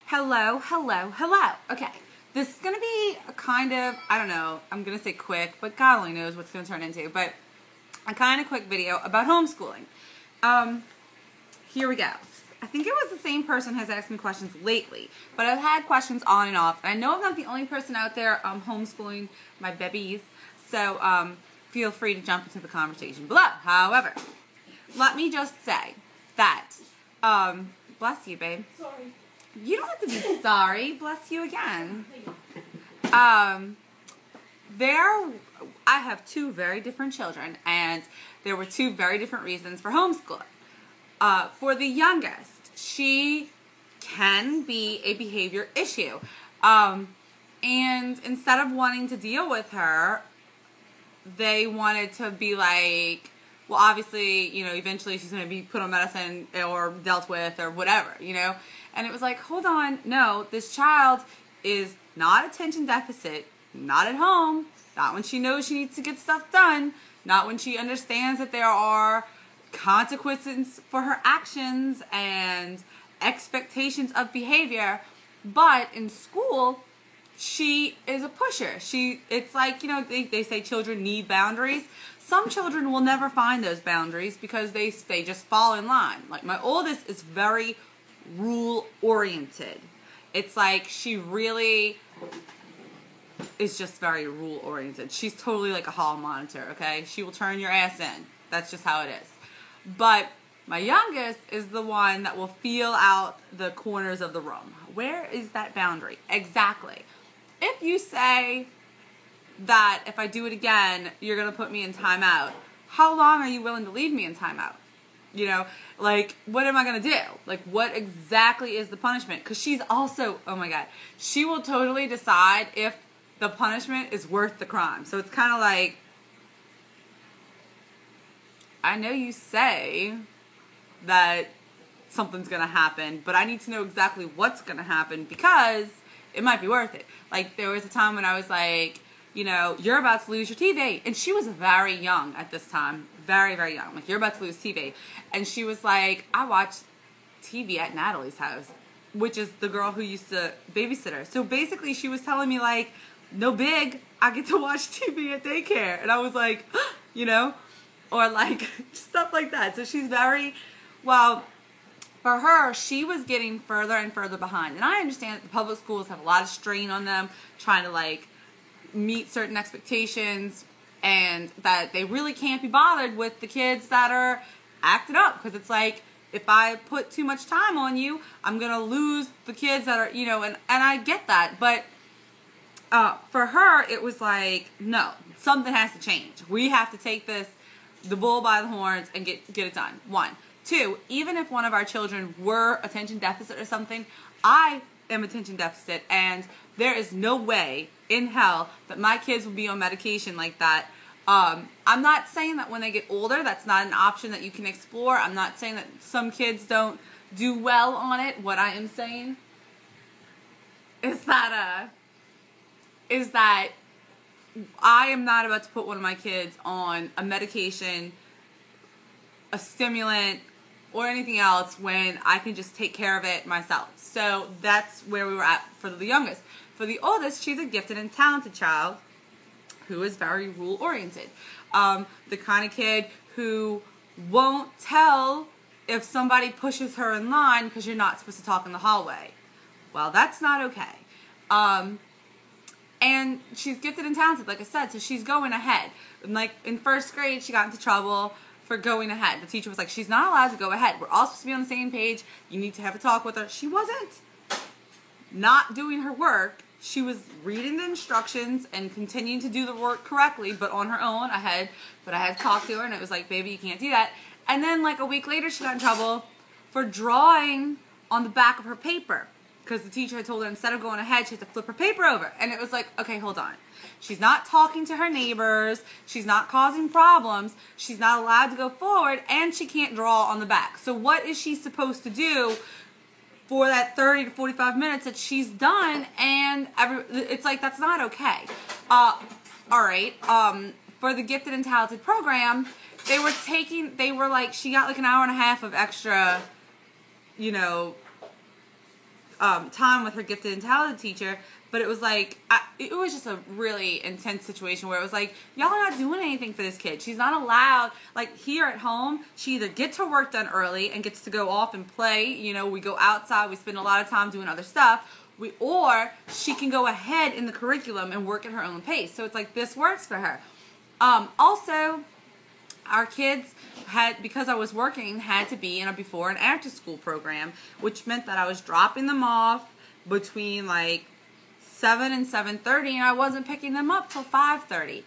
Hello, hello, hello. Okay, this is going to be a kind of, I don't know, I'm going to say quick, but God only knows what's going to turn into, but a kind of quick video about homeschooling. Here we go. I think it was the same person who has asked me questions lately, but I've had questions on and off, and I know I'm not the only person out there homeschooling my babies, so feel free to jump into the conversation below. However, let me just say that, bless you, babe. Sorry. You don't have to be sorry. Bless you again. I have two very different children, and there were two very different reasons for homeschooling. For the youngest, she can be a behavior issue. And instead of wanting to deal with her, they wanted to be like, well, obviously, you know, eventually she's going to be put on medicine or dealt with or whatever, you know? And it was like, hold on, no, this child is not attention deficit, not at home, not when she knows she needs to get stuff done, not when she understands that there are consequences for her actions and expectations of behavior, but in school, she is a pusher. It's like, you know, they say children need boundaries. Some children will never find those boundaries because they just fall in line. Like my oldest is very rule oriented. It's like she really is just very rule oriented. She's totally like a hall monitor, okay? She will turn your ass in. That's just how it is. But my youngest is the one that will feel out the corners of the room. Where is that boundary? Exactly. If you say that if I do it again, you're going to put me in timeout, how long are you willing to leave me in timeout? You know, like, what am I going to do? Like, what exactly is the punishment? Because she's also, oh my God, she will totally decide if the punishment is worth the crime. So it's kind of like, I know you say that something's going to happen, but I need to know exactly what's going to happen because it might be worth it. Like, there was a time when I was like, you know, you're about to lose your TV. And she was very young at this time. Very, very young. Like, you're about to lose TV. And she was like, I watch TV at Natalie's house, which is the girl who used to babysit her. So basically, she was telling me, like, no big, I get to watch TV at daycare. And I was like, you know, or like stuff like that. So she's very, well, for her, she was getting further and further behind. And I understand that the public schools have a lot of strain on them, trying to, like, meet certain expectations, and that they really can't be bothered with the kids that are acting up, because it's like, if I put too much time on you, I'm going to lose the kids that are, you know, and I get that, but for her, it was like, no, something has to change. We have to take the bull by the horns and get it done. 1. 2, even if one of our children were attention deficit or something, I am attention deficit, and there is no way in hell that my kids will be on medication like that. I'm not saying that when they get older, that's not an option that you can explore. I'm not saying that some kids don't do well on it. What I am saying is that I am not about to put one of my kids on a medication, a stimulant, or anything else when I can just take care of it myself. So that's where we were at for the youngest. For the oldest, she's a gifted and talented child who is very rule-oriented. The kind of kid who won't tell if somebody pushes her in line because you're not supposed to talk in the hallway. Well, that's not okay. And she's gifted and talented, like I said, so she's going ahead. Like, in first grade, she got into trouble for going ahead. The teacher was like, she's not allowed to go ahead. We're all supposed to be on the same page. You need to have a talk with her. She wasn't not doing her work. She was reading the instructions and continuing to do the work correctly, but on her own. I had to talk to her, and it was like, baby, you can't do that. And then, like, a week later, she got in trouble for drawing on the back of her paper, because the teacher had told her instead of going ahead, she had to flip her paper over. And it was like, okay, hold on. She's not talking to her neighbors. She's not causing problems. She's not allowed to go forward, and she can't draw on the back. So what is she supposed to do for that 30 to 45 minutes that she's done? And it's like, that's not okay. All right. For the gifted and talented program, they were like, she got like an hour and a half of extra, you know, time with her gifted and talented teacher, but it was like, it was just a really intense situation where it was like, y'all are not doing anything for this kid. She's not allowed, like here at home, she either gets her work done early and gets to go off and play, you know, we go outside, we spend a lot of time doing other stuff, or she can go ahead in the curriculum and work at her own pace. So it's like, this works for her. Also, our kids had, because I was working, had to be in a before and after school program, which meant that I was dropping them off between like 7 and 7:30, and I wasn't picking them up till 5:30.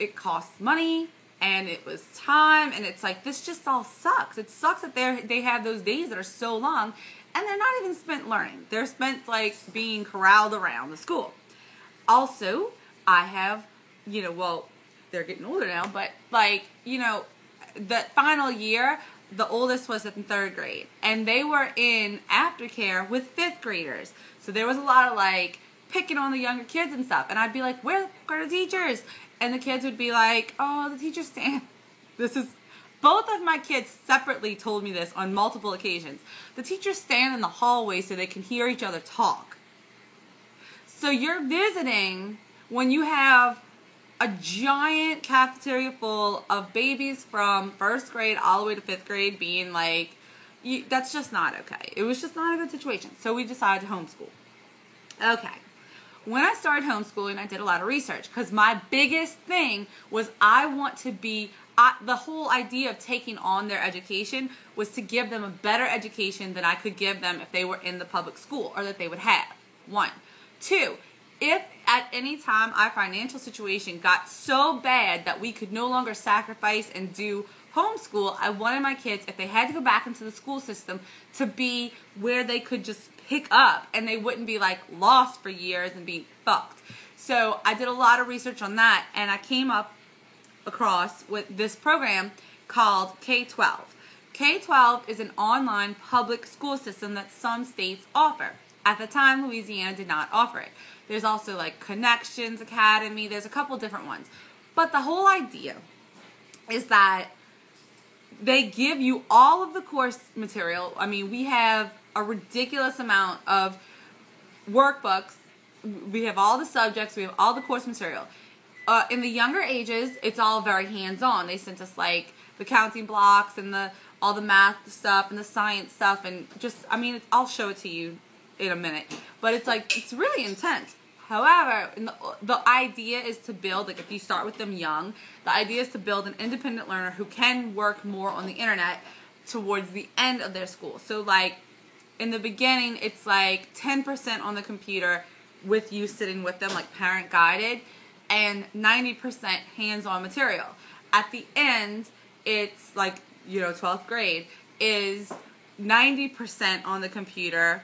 It costs money, and it was time, and it's like, this just all sucks. It sucks that they have those days that are so long, and they're not even spent learning. They're spent like being corralled around the school. Also, I have, you know, well, they're getting older now, but like, you know, the final year, the oldest was in 3rd grade, and they were in aftercare with 5th graders. So there was a lot of like picking on the younger kids and stuff, and I'd be like, where are the teachers? And the kids would be like, oh, the teachers stand. Both of my kids separately told me this on multiple occasions. The teachers stand in the hallway so they can hear each other talk. So you're visiting when you have a giant cafeteria full of babies from 1st grade all the way to 5th grade being like, that's just not okay. It was just not a good situation. So we decided to homeschool. Okay. When I started homeschooling, I did a lot of research because my biggest thing was I want to be, the whole idea of taking on their education was to give them a better education than I could give them if they were in the public school or that they would have. 1. 2, if at any time our financial situation got so bad that we could no longer sacrifice and do homeschool, I wanted my kids, if they had to go back into the school system, to be where they could just pick up and they wouldn't be like lost for years and be fucked. So I did a lot of research on that, and I came up across with this program called K-12. K-12 is an online public school system that some states offer. At the time, Louisiana did not offer it. There's also like Connections Academy. There's a couple different ones. But the whole idea is that they give you all of the course material. I mean, we have a ridiculous amount of workbooks. We have all the subjects. We have all the course material. In the younger ages, it's all very hands-on. They sent us like the counting blocks and all the math stuff and the science stuff, and just, I mean, I'll show it to you in a minute. But it's like, it's really intense. However, the idea is to build, like if you start with them young, the idea is to build an independent learner who can work more on the internet towards the end of their school. So like in the beginning, it's like 10% on the computer with you sitting with them, like parent guided, and 90% hands-on material. At the end, it's like, you know, 12th grade is 90% on the computer,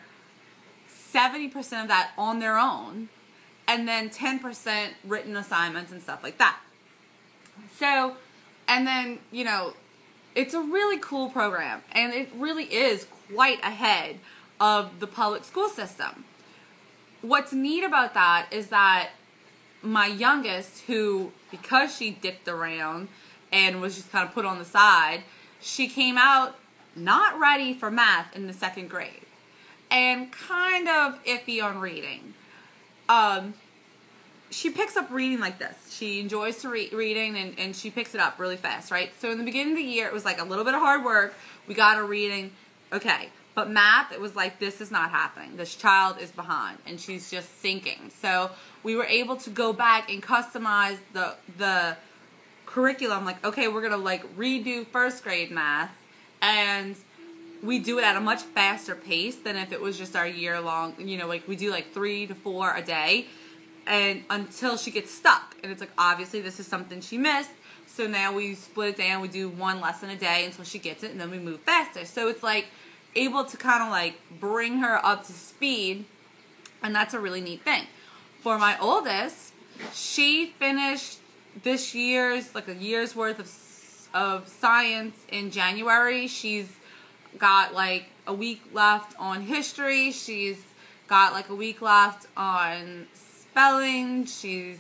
70% of that on their own, and then 10% written assignments and stuff like that. So, and then, you know, it's a really cool program, and it really is quite ahead of the public school system. What's neat about that is that my youngest, who, because she dipped around and was just kind of put on the side, she came out not ready for math in the 2nd grade and kind of iffy on reading. She picks up reading like this. She enjoys to reading, and she picks it up really fast, right? So in the beginning of the year, it was like a little bit of hard work. We got her reading, okay. But math, it was like, this is not happening. This child is behind, and she's just sinking. So we were able to go back and customize the curriculum. Like, okay, we're going to like redo 1st grade math, and we do it at a much faster pace than if it was just our year-long, you know, like we do like 3 to 4 a day, and until she gets stuck. And it's like, obviously this is something she missed, so now we split it down. We do 1 lesson a day until she gets it, and then we move faster. So it's like able to kind of like bring her up to speed, and that's a really neat thing. For my oldest, she finished this year's, like a year's worth of science in January. She's got like a week left on history. She's got like a week left on spelling. She's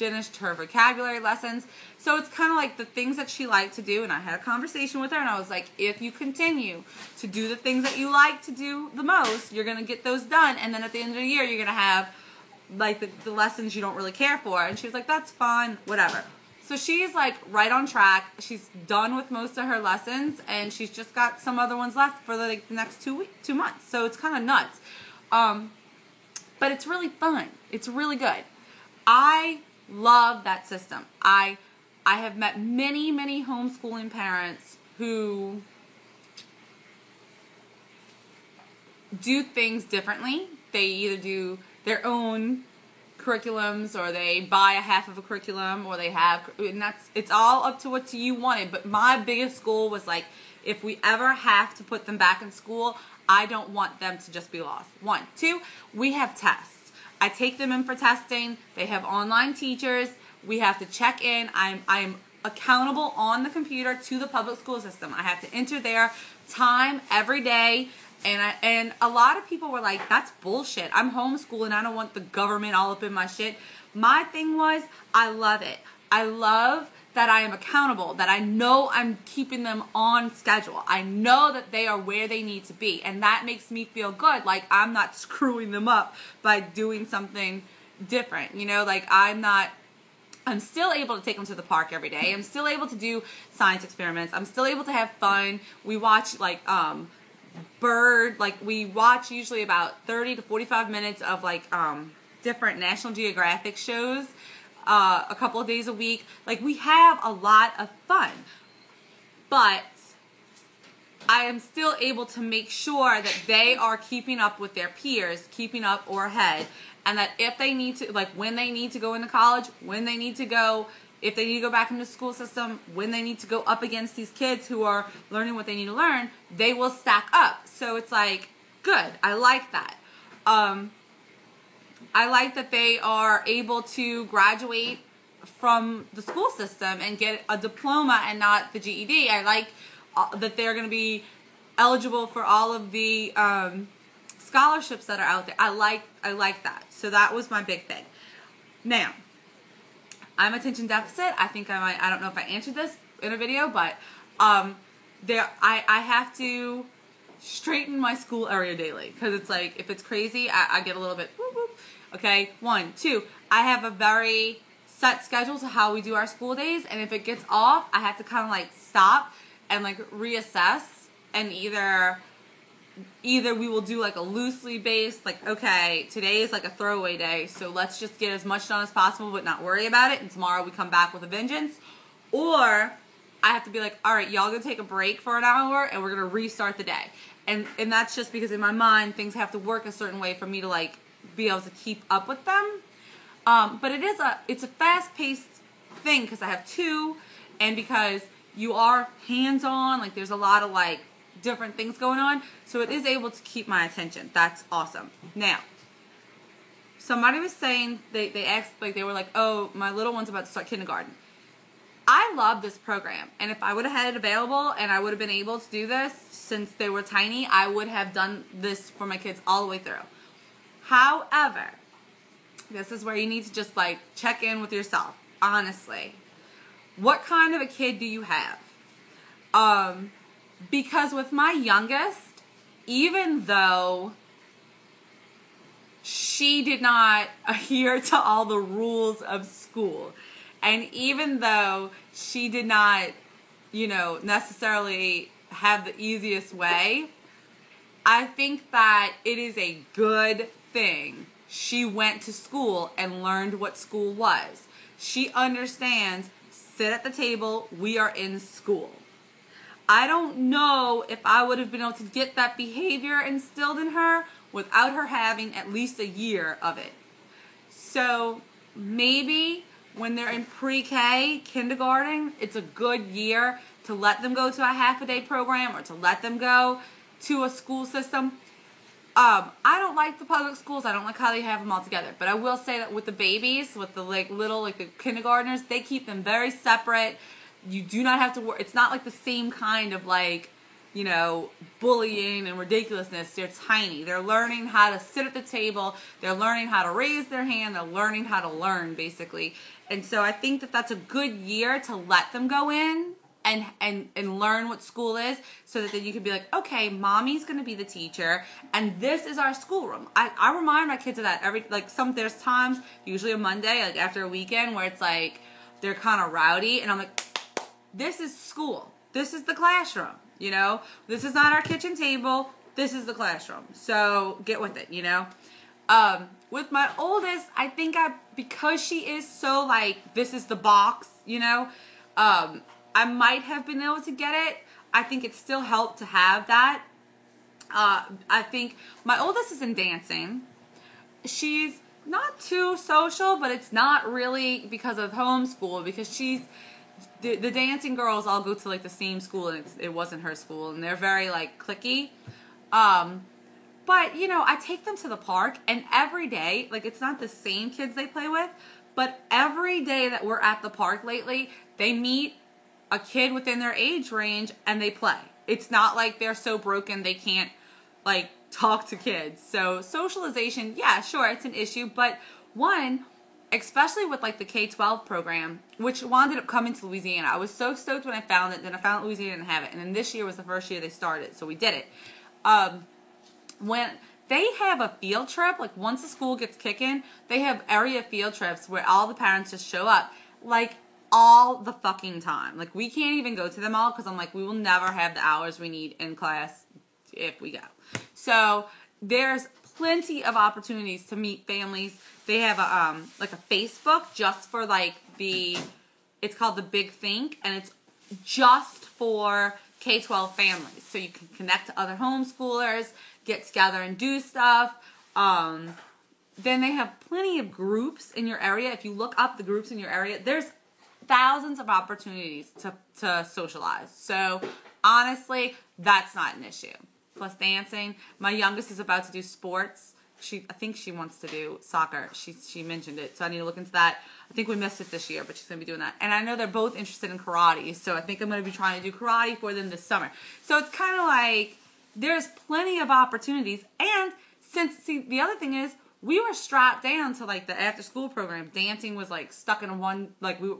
finished her vocabulary lessons. So it's kind of like the things that she liked to do. And I had a conversation with her and I was like, if you continue to do the things that you like to do the most, you're going to get those done. And then at the end of the year, you're going to have like the lessons you don't really care for. And she was like, that's fine, whatever. So she's like right on track. She's done with most of her lessons and she's just got some other ones left for the next 2 months. So it's kind of nuts. But it's really fun. It's really good. I love that system. I have met many homeschooling parents who do things differently. They either do their own curriculums or they buy a half of a curriculum or they have, and it's all up to what you wanted. But my biggest goal was like, if we ever have to put them back in school, I don't want them to just be lost. 1, 2, we have tests. I take them in for testing. They have online teachers. We have to check in. I'm accountable on the computer to the public school system. I have to enter their time every day. And a lot of people were like, that's bullshit. I'm homeschooled and I don't want the government all up in my shit. My thing was, I love it. I love that I am accountable, that I know I'm keeping them on schedule. I know that they are where they need to be. And that makes me feel good. Like I'm not screwing them up by doing something different. You know, like I'm still able to take them to the park every day. I'm still able to do science experiments. I'm still able to have fun. We watch we watch usually about 30 to 45 minutes of different National Geographic shows a couple of days a week. Like we have a lot of fun, but I am still able to make sure that they are keeping up with their peers, keeping up or ahead, and that if they need to, like when they need to go into college, when they need to go, if they need to go back into the school system, when they need to go up against these kids who are learning what they need to learn, they will stack up. So it's like, good. I like that. I like that they are able to graduate from the school system and get a diploma and not the GED. I like that they're going to be eligible for all of the scholarships that are out there. I like that. So that was my big thing. Now, I'm attention deficit. I think I don't know if I answered this in a video, but I have to straighten my school area daily because it's like, if it's crazy, I get a little bit whoop, whoop. Okay, 1, 2, I have a very set schedule to how we do our school days, and if it gets off, I have to kind of like stop and like reassess, and either we will do like a loosely based, like, okay, today is like a throwaway day, so let's just get as much done as possible but not worry about it, and tomorrow we come back with a vengeance. Or I have to be like, all right, y'all gonna take a break for an hour and we're gonna restart the day. And that's just because in my mind things have to work a certain way for me to like be able to keep up with them. But it's a fast-paced thing because I have 2, and because you are hands-on, like there's a lot of like different things going on, so it is able to keep my attention. That's awesome. Now, somebody was saying, they asked, like they were like, oh, my little one's about to start kindergarten. I love this program, and if I would have had it available and I would have been able to do this since they were tiny, I would have done this for my kids all the way through. However, this is where you need to just like check in with yourself, honestly. What kind of a kid do you have? Because with my youngest, even though she did not adhere to all the rules of school, and even though she did not, necessarily have the easiest way, I think that it is a good thing she went to school and learned what school was. She understands, sit at the table, we are in school. I don't know if I would have been able to get that behavior instilled in her without her having at least a year of it. So maybe when they're in pre-K, kindergarten, it's a good year to let them go to a half-a-day program or to let them go to a school system. I don't like the public schools. I don't like how they have them all together. But I will say that with the babies, with the the kindergartners, they keep them very separate. You do not have to worry. It's not like the same kind of you know, bullying and ridiculousness. They're tiny. They're learning how to sit at the table. They're learning how to raise their hand. They're learning how to learn, basically. And so I think that that's a good year to let them go in and learn what school is, so that then you can be like, okay, mommy's going to be the teacher, and this is our schoolroom. I remind my kids of that there's times, usually a Monday, like after a weekend, where it's like they're kind of rowdy, and I'm like, this is school. This is the classroom, you know? This is not our kitchen table. This is the classroom. So get with it, you know? With my oldest, I think because she is so like, this is the box, you know? I might have been able to get it. I think it still helped to have that. I think my oldest is in dancing. She's not too social, but it's not really because of homeschool, because the dancing girls all go to like the same school, and it wasn't her school, and they're very like cliquey. But you know, I take them to the park, and every day, like, it's not the same kids they play with, but every day that we're at the park lately, they meet a kid within their age range and they play. It's not like they're so broken they can't like talk to kids. So socialization, yeah, sure, it's an issue, but one, especially with like the K-12 program, which wound up coming to Louisiana. I was so stoked when I found it, then I found Louisiana didn't have it, and then this year was the first year they started, so we did it. When they have a field trip, like once the school gets kicking, they have area field trips where all the parents just show up, like all the fucking time. Like, we can't even go to them all, because I'm like, we will never have the hours we need in class if we go. So there's plenty of opportunities to meet families. They have a like a Facebook just for like it's called the Big Think, and it's just for K-12 families. So you can connect to other homeschoolers, get together and do stuff. Then they have plenty of groups in your area. If you look up the groups in your area, there's thousands of opportunities to socialize. So honestly, that's not an issue. Plus dancing. My youngest is about to do sports. I think she wants to do soccer. She mentioned it, so I need to look into that. I think we missed it this year, but she's going to be doing that. And I know they're both interested in karate, so I think I'm going to be trying to do karate for them this summer. So it's kind of like there's plenty of opportunities. And the other thing is, we were strapped down to like the after school program. Dancing was like stuck in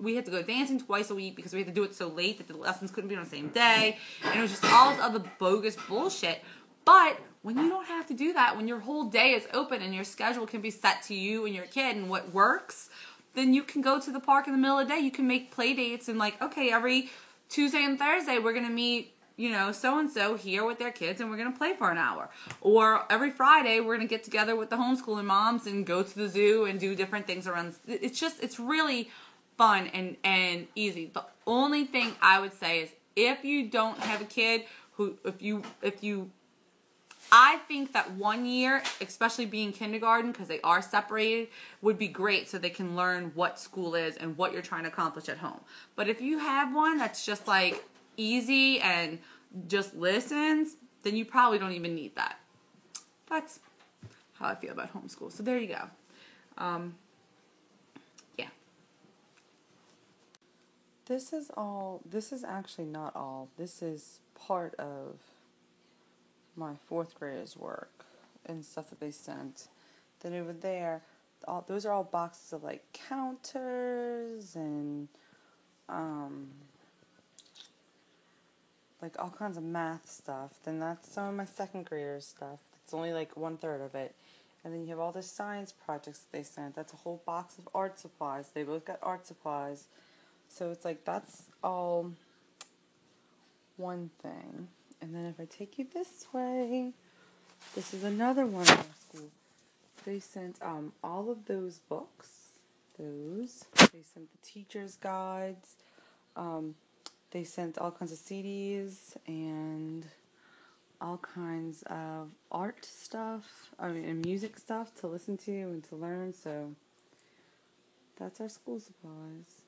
we had to go dancing twice a week because we had to do it so late that the lessons couldn't be on the same day. And it was just all this other bogus bullshit. But when you don't have to do that, when your whole day is open and your schedule can be set to you and your kid and what works, then you can go to the park in the middle of the day. You can make play dates and like, okay, every Tuesday and Thursday we're going to meet, you know, so-and-so here with their kids, and we're going to play for an hour. Or every Friday, we're going to get together with the homeschooling moms and go to the zoo and do different things around. It's really fun and easy. The only thing I would say is, if you don't have a kid, I think that 1 year, especially being kindergarten, because they are separated, would be great so they can learn what school is and what you're trying to accomplish at home. But if you have one that's just like easy and just listens, then you probably don't even need that. That's how I feel about homeschool. So there you go. Yeah. This is actually not all. This is part of my fourth graders' work and stuff that they sent. Then over there, those are all boxes of like counters and like all kinds of math stuff. Then that's some of my second graders' stuff. It's only like 1/3 of it. And then you have all the science projects that they sent. That's a whole box of art supplies. They both got art supplies. So it's like, that's all one thing. And then if I take you this way, this is another one of our school. They sent all of those books. They sent the teacher's guides. They sent all kinds of CDs and all kinds of art stuff, and music stuff to listen to and to learn. So that's our school supplies.